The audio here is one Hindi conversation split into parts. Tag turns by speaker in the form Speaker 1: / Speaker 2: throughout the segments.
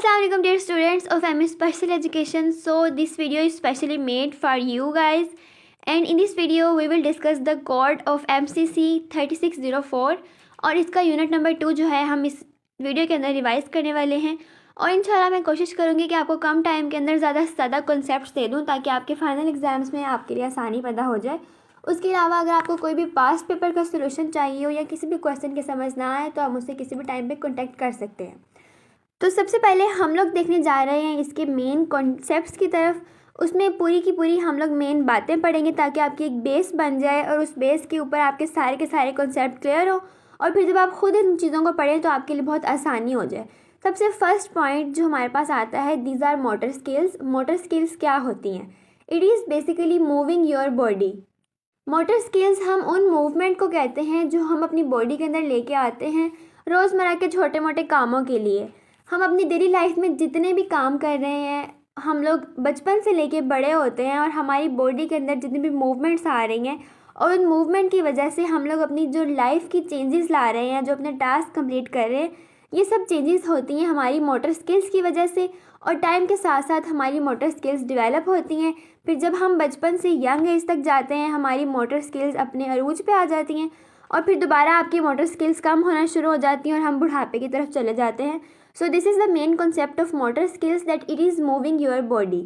Speaker 1: Assalamualaikum dear students of MA Special Education. So this video is specially made for you guys, and in this video we will discuss the code of MCC 3604 और इसका यूनिट नंबर 2 जो है हम इस वीडियो के अंदर रिवाइज करने वाले हैं। और इंशाल्लाह मैं कोशिश करूँगी कि आपको कम टाइम के अंदर ज़्यादा से ज़्यादा कॉन्सेप्ट्स दे दूँ ताकि आपके फाइनल एग्जाम्स में आपके लिए आसानी पैदा हो जाए। उसके अलावा अगर आपको कोई भी पास्ट पेपर का सोल्यूशन चाहिए हो या किसी भी क्वेश्चन की समझ ना आए तो आप मुझसे किसी भी टाइम पे कॉन्टैक्ट कर सकते हैं। तो सबसे पहले हम लोग देखने जा रहे हैं इसके मेन कॉन्सेप्ट्स की तरफ। उसमें पूरी की पूरी हम लोग मेन बातें पढ़ेंगे ताकि आपकी एक बेस बन जाए और उस बेस के ऊपर आपके सारे कॉन्सेप्ट क्लियर हो और फिर जब आप खुद इन चीज़ों को पढ़ें तो आपके लिए बहुत आसानी हो जाए। सबसे फर्स्ट पॉइंट जो हमारे पास आता है, these are motor skills. Motor skills क्या होती हैं? It is basically moving your body. Motor skills हम उन मूवमेंट को कहते हैं जो हम अपनी बॉडी के अंदर लेके आते हैं रोज़मर्रा के छोटे मोटे कामों के लिए। हम अपनी डेली लाइफ में जितने भी काम कर रहे हैं, हम लोग बचपन से लेके बड़े होते हैं और हमारी बॉडी के अंदर जितनी भी मूवमेंट्स आ रही हैं और उन मूवमेंट की वजह से हम लोग अपनी जो लाइफ की चेंजेस ला रहे हैं, जो अपने टास्क कंप्लीट कर रहे हैं, ये सब चेंजेस होती हैं हमारी मोटर स्किल्स की वजह से। और टाइम के साथ साथ हमारी मोटर स्किल्स डेवलप होती हैं। फिर जब हम बचपन से यंग एज तक जाते हैं, हमारी मोटर स्किल्स अपने अरूज पे आ जाती हैं और फिर दोबारा आपकी मोटर स्किल्स कम होना शुरू हो जाती हैं और हम बुढ़ापे की तरफ चले जाते हैं। So this is the main concept of motor skills, that it is moving your body.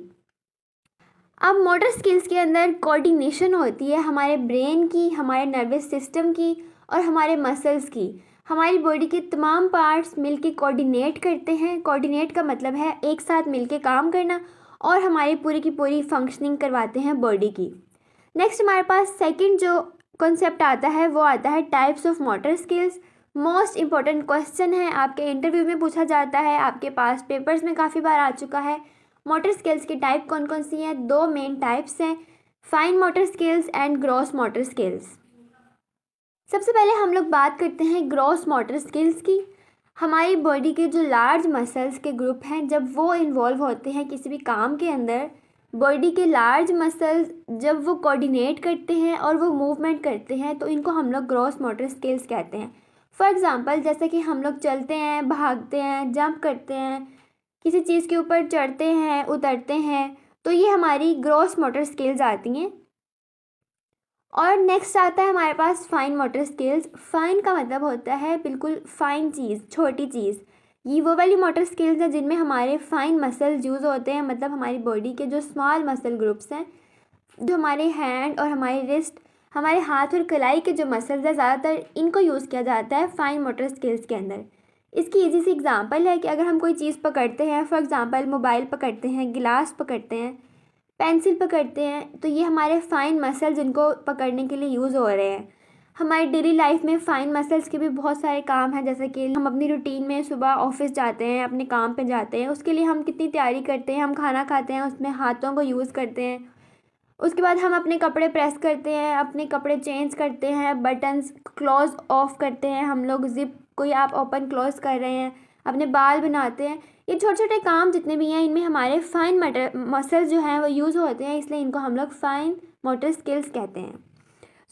Speaker 1: अब मोटर स्किल्स के अंदर कोऑर्डिनेशन होती है हमारे ब्रेन की, हमारे नर्वस सिस्टम की और हमारे मसल्स की। हमारी बॉडी के तमाम पार्ट्स मिलके कोऑर्डिनेट करते हैं। कोऑर्डिनेट का मतलब है एक साथ मिलके काम करना और हमारी पूरी की पूरी फंक्शनिंग करवाते हैं बॉडी की। नेक्स्ट हमारे पास सेकंड जो कॉन्सेप्ट आता है वो आता है types of motor skills. Most important question है, आपके इंटरव्यू में पूछा जाता है, आपके पास पेपर्स में काफ़ी बार आ चुका है। मोटर स्किल्स की टाइप कौन कौन सी हैं? दो मेन टाइप्स हैं, fine motor skills and gross motor skills. सबसे पहले हम लोग बात करते हैं ग्रॉस मोटर स्किल्स की। हमारी बॉडी के जो लार्ज मसल्स के ग्रुप हैं, जब वो इन्वॉल्व होते हैं किसी भी काम के अंदर, बॉडी के लार्ज मसल्स जब वो कोऑर्डिनेट करते हैं और वो मूवमेंट करते हैं तो इनको हम लोग ग्रॉस मोटर स्किल्स कहते हैं। फॉर एग्ज़ाम्पल जैसे कि हम लोग चलते हैं, भागते हैं, जंप करते हैं, किसी चीज़ के ऊपर चढ़ते हैं, उतरते हैं, तो ये हमारी ग्रॉस मोटर स्किल्स आती हैं। और नेक्स्ट आता है हमारे पास फाइन मोटर स्किल्स। फाइन का मतलब होता है बिल्कुल फाइन चीज़, छोटी चीज़। ये वो वाली मोटर स्किल्स हैं जिनमें हमारे फाइन मसल्स यूज़ होते हैं, मतलब हमारी बॉडी के जो स्मॉल मसल ग्रुप्स हैं, जो हमारे हैंड और हमारी रिस्ट, हमारे हाथ और कलाई के जो मसल्स हैं, ज़्यादातर इनको यूज़ किया जाता है फाइन मोटर स्किल्स के अंदर। इसकी ईजी सी एग्जांपल है कि अगर हम कोई चीज़ पकड़ते हैं, फॉर एग्जांपल मोबाइल पकड़ते हैं, गिलास पकड़ते हैं, पेंसिल पकड़ते हैं, तो ये हमारे फाइन मसल्स इनको पकड़ने के लिए यूज़ हो रहे हैं। हमारी डेली लाइफ में फ़ाइन मसल्स के भी बहुत सारे काम हैं, जैसे कि हम अपनी रूटीन में सुबह ऑफिस जाते हैं, अपने काम पे जाते हैं, उसके लिए हम कितनी तैयारी करते हैं, हम खाना खाते हैं, उसमें हाथों को यूज़ करते हैं। उसके बाद हम अपने कपड़े प्रेस करते हैं, अपने कपड़े चेंज करते हैं, बटन्स क्लोज ऑफ करते हैं, हम लोग ज़िप कोई आप ओपन क्लोज कर रहे हैं, अपने बाल बनाते हैं। ये छोटे छोटे काम जितने भी हैं, इनमें हमारे फाइन मसल्स जो हैं वो यूज़ होते हैं, इसलिए इनको हम लोग फाइन मोटर स्किल्स कहते हैं।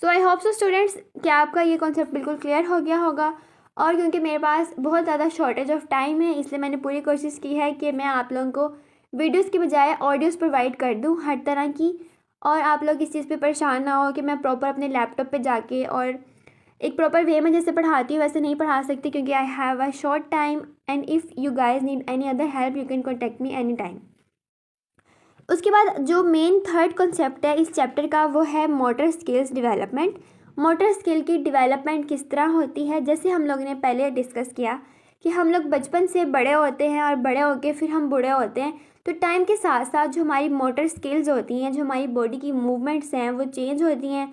Speaker 1: सो आई होप सो स्टूडेंट्स, क्या आपका ये कॉन्सेप्ट बिल्कुल क्लियर हो गया होगा। और क्योंकि मेरे पास बहुत ज़्यादा शॉर्टेज ऑफ टाइम है, इसलिए मैंने पूरी कोशिश की है कि मैं आप लोगों को वीडियोज़ की बजाय ऑडियोज़ प्रोवाइड कर दूँ हर तरह की, और आप लोग इस चीज़ पे परेशान ना हो कि मैं प्रॉपर अपने लैपटॉप पे जाके और एक प्रॉपर वे में जैसे पढ़ाती हूँ वैसे नहीं पढ़ा सकती, क्योंकि I have a short time and if you guys need any other help you can contact me any time. उसके बाद जो मेन थर्ड कॉन्सेप्ट है इस चैप्टर का वो है motor skills development. Motor skill की डेवलपमेंट किस तरह होती है? जैसे हम लोग ने पहले डिस्कस किया कि हम लोग बचपन से बड़े होते हैं और बड़े होके फिर हम बूढ़े होते हैं, तो टाइम के साथ साथ जो हमारी मोटर स्किल्स होती हैं, जो हमारी बॉडी की मूवमेंट्स हैं, वो चेंज होती हैं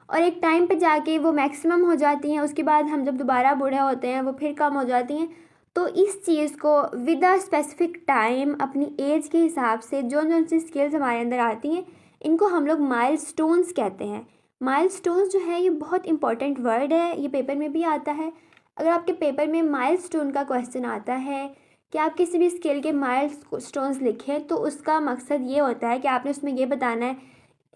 Speaker 1: और एक टाइम पे जाके वो मैक्सिमम हो जाती हैं। उसके बाद हम जब दोबारा बूढ़े होते हैं वो फिर कम हो जाती हैं। तो इस चीज़ को विद अ स्पेसिफिक टाइम अपनी एज के हिसाब से जो जो सी स्किल्स हमारे अंदर आती हैं, इनको हम लोग माइलस्टोन्स कहते हैं। माइलस्टोन्स जो है ये बहुत इंपॉर्टेंट वर्ड है, ये पेपर में भी आता है। अगर आपके पेपर में माइलस्टोन का क्वेश्चन आता है कि आप किसी भी स्किल के माइलस्टोन्स लिखें, तो उसका मकसद ये होता है कि आपने उसमें ये बताना है,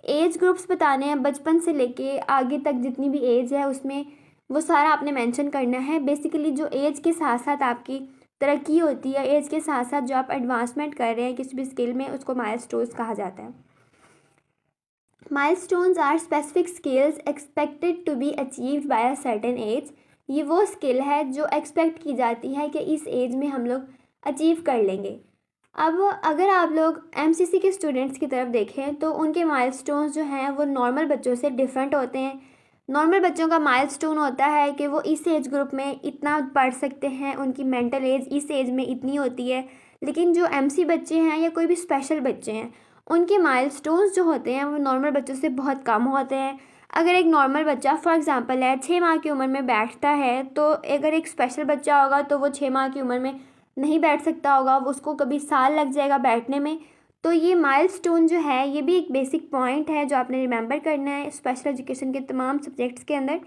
Speaker 1: एज ग्रुप्स बताने हैं, बचपन से लेके आगे तक जितनी भी एज है उसमें वो सारा आपने मेंशन करना है। बेसिकली जो एज के साथ साथ आपकी तरक्की होती है एज के साथ साथ, जो आप एडवांसमेंट कर रहे हैं किसी भी स्किल में, उसको माइलस्टोन्स कहा जाता है। Milestones are specific skills expected to be achieved by a certain age. ये वो स्किल है जो एक्सपेक्ट की जाती है कि इस एज में हम लोग अचीव कर लेंगे। अब अगर आप लोग एमसीसी के स्टूडेंट्स की तरफ देखें तो उनके माइलस्टोन्स जो हैं वो नॉर्मल बच्चों से डिफरेंट होते हैं। नॉर्मल बच्चों का माइलस्टोन होता है कि वो इस एज ग्रुप में इतना पढ़ सकते हैं, उनकी मेंटल एज इस एज में इतनी होती है। लेकिन जो एमसी बच्चे हैं या कोई भी स्पेशल बच्चे हैं, उनके माइलस्टोन्स जो होते हैं वो नॉर्मल बच्चों से बहुत कम होते हैं। अगर एक नॉर्मल बच्चा फॉर एग्ज़ाम्पल है 6 माह की उम्र में बैठता है, तो अगर एक स्पेशल बच्चा होगा तो वो 6 माह की उम्र में नहीं बैठ सकता होगा, उसको कभी साल लग जाएगा बैठने में। तो ये माइलस्टोन जो है ये भी एक बेसिक पॉइंट है जो आपने रिमेंबर करना है स्पेशल एजुकेशन के तमाम सब्जेक्ट्स के अंदर,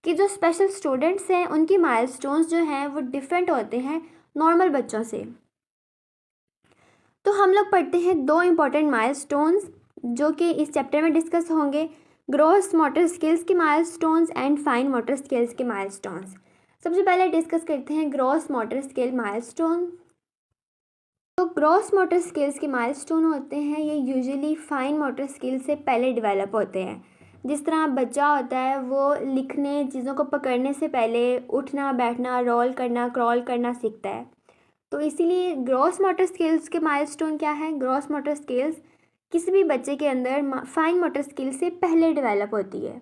Speaker 1: कि जो स्पेशल स्टूडेंट्स हैं उनकी माइलस्टोन्स जो हैं वो डिफरेंट होते हैं नॉर्मल बच्चों से। तो हम लोग पढ़ते हैं 2 इम्पॉर्टेंट माइलस्टोन्स जो कि इस चैप्टर में डिस्कस होंगे, ग्रॉस मोटर स्किल्स के milestones and fine motor skills के माइलस्टोन्स। सबसे पहले डिस्कस करते हैं ग्रॉस मोटर स्किल माइलस्टोन। तो ग्रॉस मोटर स्किल्स के माइलस्टोन होते हैं ये यूजुअली फाइन मोटर स्किल से पहले डेवलप होते हैं। जिस तरह बच्चा होता है वो लिखने, चीज़ों को पकड़ने से पहले उठना बैठना, रोल करना, क्रॉल करना सीखता है। तो इसीलिए ग्रॉस मोटर स्किल्स के माइलस्टोन क्या है, ग्रॉस मोटर स्किल्स किसी भी बच्चे के अंदर फाइन मोटर स्किल से पहले डेवलप होती है।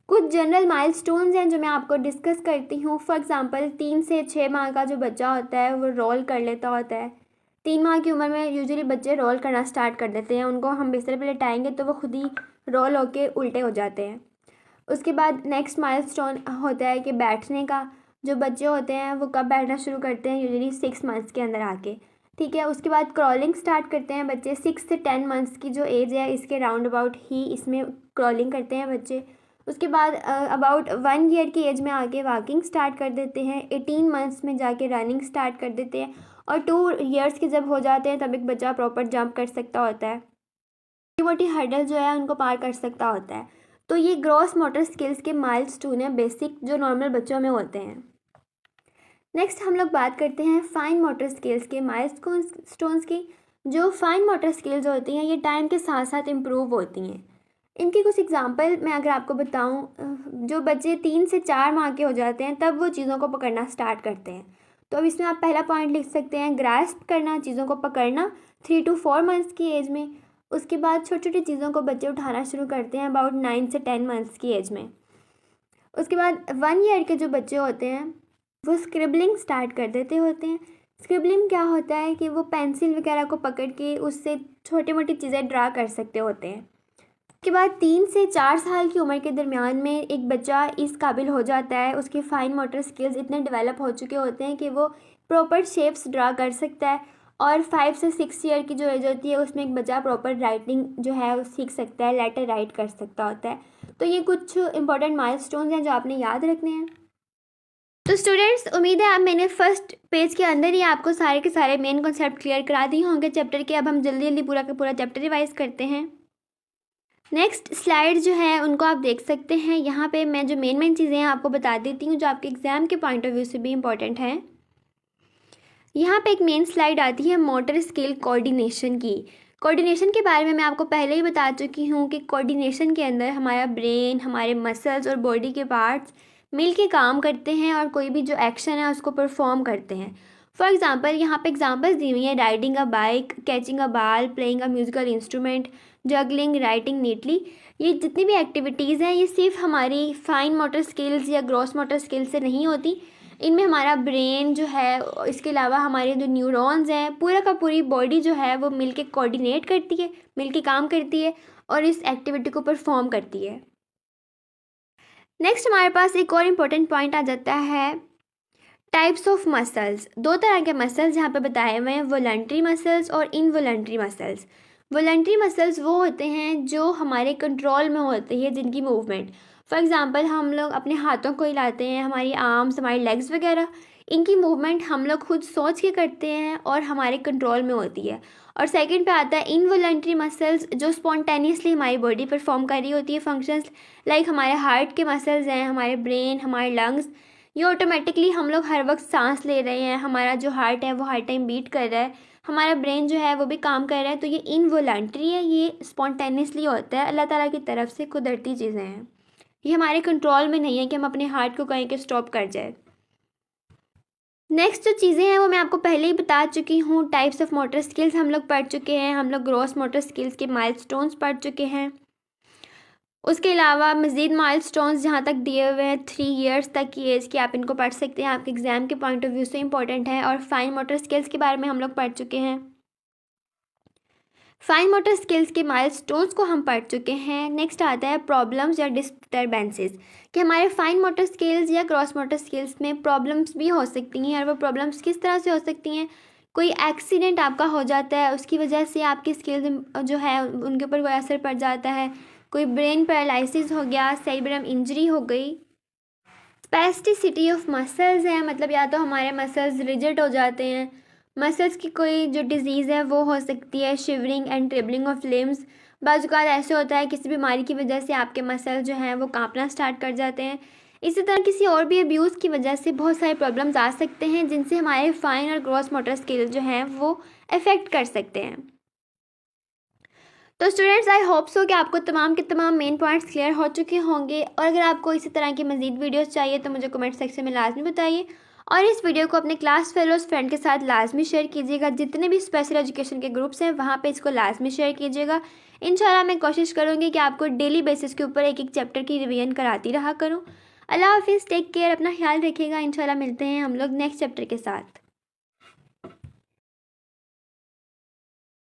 Speaker 1: कुछ जनरल माइलस्टोन्स हैं जो मैं आपको डिस्कस करती हूँ। फॉर एग्जांपल 3 से 6 माह का जो बच्चा होता है वो रोल कर लेता होता है। 3 माह की उम्र में यूजुअली बच्चे रोल करना स्टार्ट कर देते हैं, उनको हम बिस्तर पे लेटाएंगे तो वो खुद ही रोल होके उल्टे हो जाते हैं। उसके बाद नेक्स्ट माइलस्टोन होता है कि बैठने का। जो बच्चे होते हैं वो कब बैठना शुरू करते हैं, यूजुअली 6 मंथ्स के अंदर आके, ठीक है। उसके बाद क्रॉलिंग स्टार्ट करते हैं बच्चे, 6 से 10 मंथ्स की जो एज है इसके राउंड अबाउट ही इसमें क्रॉलिंग करते हैं बच्चे। उसके बाद अबाउट 1 ईयर की एज में आके वॉकिंग स्टार्ट कर देते हैं, 18 मंथ्स में जाके रनिंग स्टार्ट कर देते हैं, और 2 ईयर्स के जब हो जाते हैं तब एक बच्चा प्रॉपर जंप कर सकता होता है, छोटी मोटी हर्डल जो है उनको पार कर सकता होता है। तो ये ग्रॉस मोटर स्किल्स के माइलस्टोन है बेसिक जो नॉर्मल बच्चों में होते हैं। नेक्स्ट हम लोग बात करते हैं फाइन मोटर स्किल्स के माइलस्टोन्स की। जो फाइन मोटर स्किल्स होती हैं ये टाइम के साथ साथ इम्प्रूव होती हैं। इनकी कुछ एग्जांपल मैं अगर आपको बताऊं, जो बच्चे 3 से 4 माह के हो जाते हैं तब वो चीज़ों को पकड़ना स्टार्ट करते हैं। तो अब इसमें आप पहला पॉइंट लिख सकते हैं ग्रास्प करना, चीज़ों को पकड़ना 3 to 4 मंथ्स की एज में। उसके बाद छोटी छोटी चीज़ों को बच्चे उठाना शुरू करते हैं अबाउट 9 से 10 मंथ्स की एज में। उसके बाद 1 ईयर के जो बच्चे होते हैं वो स्क्रिबलिंग स्टार्ट कर देते होते हैं। स्क्रिबलिंग क्या होता है कि वो पेंसिल वगैरह को पकड़ के उससे छोटी मोटी चीज़ें ड्रा कर सकते होते हैं। उसके बाद 3 से 4 साल की उम्र के दरमियान में एक बच्चा इस काबिल हो जाता है, उसके फाइन मोटर स्किल्स इतने डेवलप हो चुके होते हैं कि वो प्रॉपर शेप्स ड्रा कर सकता है। और 5 से 6 ईयर की जो एज होती है उसमें एक बच्चा प्रॉपर राइटिंग जो है वो सीख सकता है, लेटर राइट कर सकता होता है। तो ये कुछ इंपॉर्टेंट माइलस्टोन्स हैं जो आपने याद रखने हैं। तो स्टूडेंट्स उम्मीद है आप मैंने फर्स्ट पेज के अंदर ही आपको सारे के सारे मेन कॉन्सेप्ट क्लियर करा दिए होंगे चैप्टर के। अब हम जल्दी जल्दी पूरा का पूरा चैप्टर रिवाइज करते हैं। नेक्स्ट स्लाइड जो है उनको आप देख सकते हैं। यहाँ पे मैं जो मेन चीज़ें हैं आपको बता देती हूँ जो आपके एग्ज़ाम के पॉइंट ऑफ व्यू से भी इम्पॉर्टेंट है। यहाँ पे एक मेन स्लाइड आती है मोटर स्किल कोऑर्डिनेशन की। कोऑर्डिनेशन के बारे में मैं आपको पहले ही बता चुकी हूँ कि कोऑर्डिनेशन के अंदर हमारा ब्रेन, हमारे मसल्स और बॉडी के पार्ट्स मिल के काम करते हैं और कोई भी जो एक्शन है उसको परफॉर्म करते हैं। फॉर एग्ज़ाम्पल यहाँ पे एग्जांपल्स दी हुई हैं, riding a bike, catching a ball, playing a musical instrument, juggling, writing neatly. ये जितनी भी एक्टिविटीज़ हैं ये सिर्फ हमारी फाइन मोटर स्किल्स या ग्रॉस मोटर स्किल्स से नहीं होती। इनमें हमारा ब्रेन जो है, इसके अलावा हमारे जो न्यूरॉन्स हैं, पूरा का पूरी बॉडी जो है वो मिलके कोऑर्डिनेट करती है, मिलके काम करती है और इस एक्टिविटी को परफॉर्म करती है। नेक्स्ट हमारे पास एक और इम्पोर्टेंट पॉइंट आ जाता है टाइप्स ऑफ मसल्स। 2 तरह के मसल्स यहाँ पे बताए हुए हैं, वॉलंटरी मसल्स और इनवॉलंटरी मसल्स। वॉलंटरी मसल्स वो होते हैं जो हमारे कंट्रोल में होते हैं, जिनकी मूवमेंट, फॉर एग्ज़ाम्पल हम लोग अपने हाथों को हिलाते हैं, हमारी आर्म्स, हमारी लेग्स वगैरह, इनकी मूवमेंट हम लोग खुद सोच के करते हैं और हमारे कंट्रोल में होती है। और सेकंड पे आता है इनवॉलंटरी मसल्स जो स्पॉन्टेनियसली हमारी बॉडी परफॉर्म कर रही होती है फंक्शंस, लाइक हमारे हार्ट के मसल्स हैं, हमारे ब्रेन, हमारे लंग्स, ये ऑटोमेटिकली हम लोग हर वक्त सांस ले रहे हैं, हमारा जो हार्ट है वो हर टाइम बीट कर रहा है, हमारा ब्रेन जो है वो भी काम कर रहा है। तो ये इनवॉलंटरी है, ये स्पॉन्टेनियसली होता है, अल्लाह ताला की तरफ से कुदरती चीज़ें हैं। ये हमारे कंट्रोल में नहीं है कि हम अपने हार्ट को कहीं के स्टॉप कर जाए। नेक्स्ट जो चीज़ें हैं वो मैं आपको पहले ही बता चुकी हूँ। टाइप्स ऑफ मोटर स्किल्स हम लोग पढ़ चुके हैं, हम लोग ग्रॉस मोटर स्किल्स के माइलस्टोन्स पढ़ चुके हैं। उसके अलावा मज़ीद माइलस्टोन्स जहाँ तक दिए हुए हैं 3 ईयर्स तक की एज के, आप इनको पढ़ सकते हैं, आपके एग्ज़ाम के पॉइंट ऑफ व्यू से इंपॉर्टेंट है। और फाइन मोटर स्किल्स के बारे में हम लोग पढ़ चुके हैं। फाइन मोटर स्किल्स के माइलस्टोन्स को हम पढ़ चुके हैं। नेक्स्ट आता है प्रॉब्लम्स या डिस्टर्बेंसेस, कि हमारे फाइन मोटर स्किल्स या क्रॉस मोटर स्किल्स में प्रॉब्लम्स भी हो सकती हैं। और वो प्रॉब्लम्स किस तरह से हो सकती हैं? कोई एक्सीडेंट आपका हो जाता है, उसकी वजह से आपकी स्किल्स जो है उनके ऊपर कोई असर पड़ जाता है। कोई ब्रेन पैरालिसिस हो गया, सेरिब्रम इंजरी हो गई। स्पेस्टिसिटी ऑफ मसल्स है, मतलब या तो हमारे मसल्स रिजिड हो जाते हैं, मसल्स की कोई जो डिज़ीज़ है वो हो सकती है। शिवरिंग एंड ट्रिबलिंग ऑफ लिम्स, बाज़ औक़ात ऐसे होता है किसी बीमारी की वजह से आपके मसल जो हैं वो कांपना स्टार्ट कर जाते हैं। इसी तरह किसी और भी अब्यूज़ की वजह से बहुत सारे प्रॉब्लम्स आ सकते हैं जिनसे हमारे फाइन और ग्रॉस मोटर स्किल जो हैं वो अफेक्ट कर सकते हैं। तो स्टूडेंट्स, आई होप सो कि आपको तमाम के तमाम मेन पॉइंट्स क्लियर हो चुके होंगे। और अगर आपको इसी तरह की मज़ीद वीडियोस चाहिए तो मुझे कमेंट सेक्शन में लाजमी बताइए। और इस वीडियो को अपने क्लास फेलोज़ फ्रेंड के साथ लाजमी शेयर कीजिएगा। जितने भी स्पेशल एजुकेशन के ग्रुप्स हैं वहाँ पे इसको लाजमी शेयर कीजिएगा। इंशाल्लाह मैं कोशिश करूँगी कि आपको डेली बेसिस के ऊपर एक एक चैप्टर की रिवीजन कराती रहा करूँ। अल्लाह हाफिज़, टेक केयर, अपना ख्याल रखिएगा। इंशाल्लाह मिलते हैं हम लोग नेक्स्ट चैप्टर के साथ।